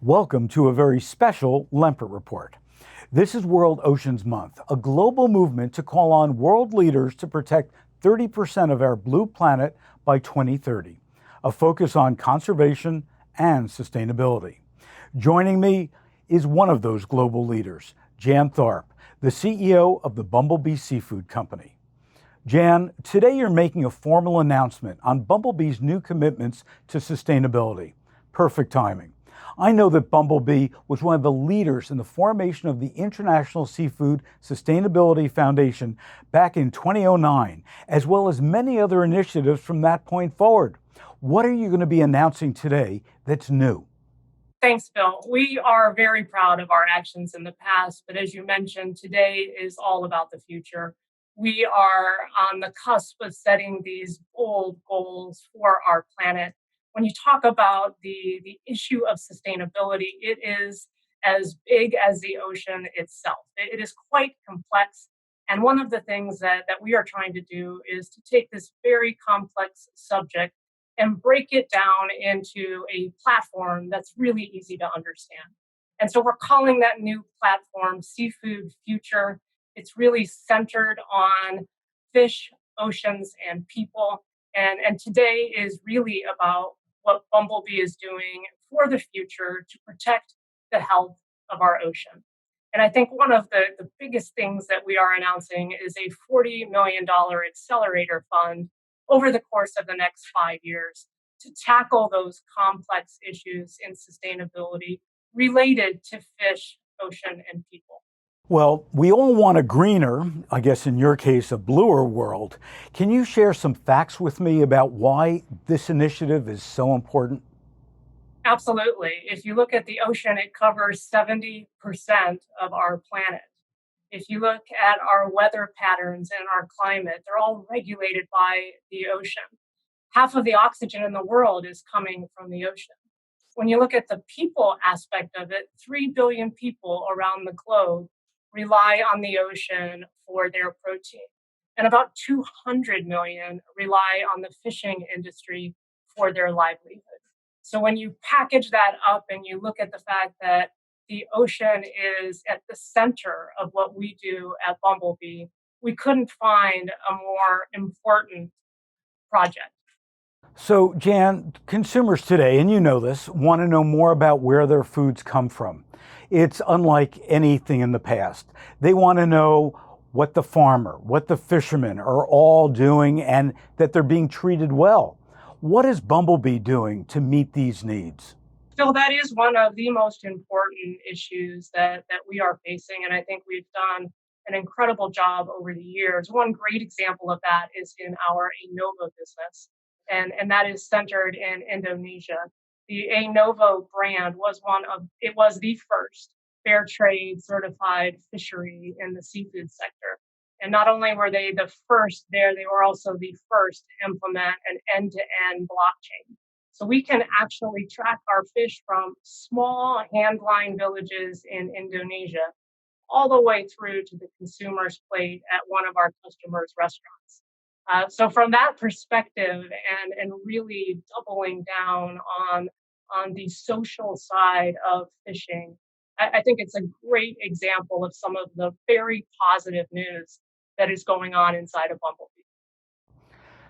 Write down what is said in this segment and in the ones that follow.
Welcome to a very special Lempert report. This is World Oceans Month, a global movement to call on world leaders to protect 30% of our blue planet by 2030, a focus on conservation and sustainability. Joining me is one of those global leaders, Jan Tharp, the CEO of the Bumble Bee Seafood Company. Jan, today you're making a formal announcement on Bumble Bee's new commitments to sustainability. Perfect timing. I know that Bumble Bee was one of the leaders in the formation of the International Seafood Sustainability Foundation back in 2009, as well as many other initiatives from that point forward. What are you going to be announcing today that's new? Thanks, Bill. We are very proud of our actions in the past, but as you mentioned, today is all about the future. We are on the cusp of setting these bold goals for our planet. When you talk about the issue of sustainability, it is as big as the ocean itself. It is quite complex. And one of the things that we are trying to do is to take this very complex subject and break it down into a platform that's really easy to understand. And so we're calling that new platform Seafood Future. It's really centered on fish, oceans, and people. And today is really about what Bumblebee is doing for the future to protect the health of our ocean. And I think one of the biggest things that we are announcing is a $40 million accelerator fund over the course of the next 5 years to tackle those complex issues in sustainability related to fish, ocean, and people. Well, we all want a greener, I guess in your case, a bluer world. Can you share some facts with me about why this initiative is so important? Absolutely. If you look at the ocean, it covers 70% of our planet. If you look at our weather patterns and our climate, they're all regulated by the ocean. Half of the oxygen in the world is coming from the ocean. When you look at the people aspect of it, 3 billion people around the globe rely on the ocean for their protein. And about 200 million rely on the fishing industry for their livelihood. So when you package that up and you look at the fact that the ocean is at the center of what we do at Bumblebee, we couldn't find a more important project. So, Jan, consumers today, and you know this, want to know more about where their foods come from. It's unlike anything in the past. They want to know what the farmer, what the fishermen are all doing, and that they're being treated well. What is Bumblebee doing to meet these needs? So that is one of the most important issues that we are facing. And I think we've done an incredible job over the years. One great example of that is in our Novo business, and that is centered in Indonesia. The Novo brand was the first fair trade certified fishery in the seafood sector. And not only were they the first there, they were also the first to implement an end to end blockchain. So we can actually track our fish from small hand line villages in Indonesia all the way through to the consumer's plate at one of our customers' restaurants. So from that perspective, and really doubling down on the social side of fishing, I think it's a great example of some of the very positive news that is going on inside of Bumblebee.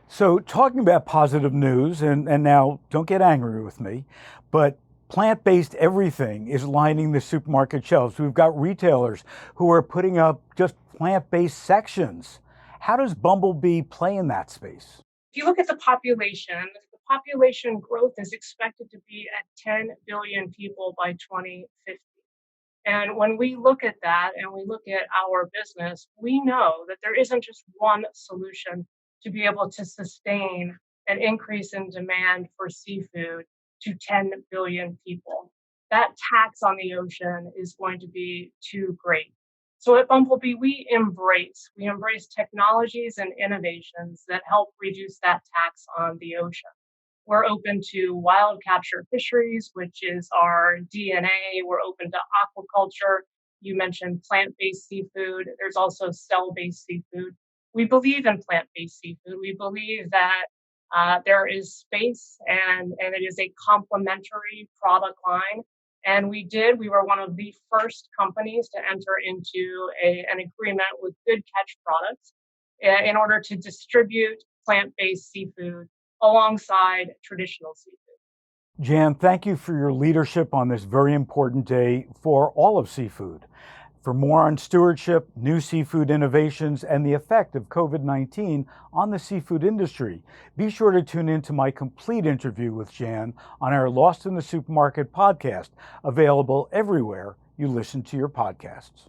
So, talking about positive news, and now don't get angry with me, but plant based everything is lining the supermarket shelves. We've got retailers who are putting up just plant based sections. How does Bumblebee play in that space? If you look at the population growth is expected to be at 10 billion people by 2050. And when we look at that and we look at our business, we know that there isn't just one solution to be able to sustain an increase in demand for seafood to 10 billion people. That tax on the ocean is going to be too great. So at Bumblebee, we embrace technologies and innovations that help reduce that tax on the ocean. We're open to wild capture fisheries, which is our DNA. We're open to aquaculture. You mentioned plant based seafood. There's also cell based seafood. We believe in plant based seafood. We believe that there is space and it is a complementary product line And we were one of the first companies to enter into an agreement with Good Catch Products in order to distribute plant-based seafood alongside traditional seafood. Jan, thank you for your leadership on this very important day for all of seafood. For more on stewardship, new seafood innovations, and the effect of COVID-19 on the seafood industry, be sure to tune in to my complete interview with Jan on our Lost in the Supermarket podcast, available everywhere you listen to your podcasts.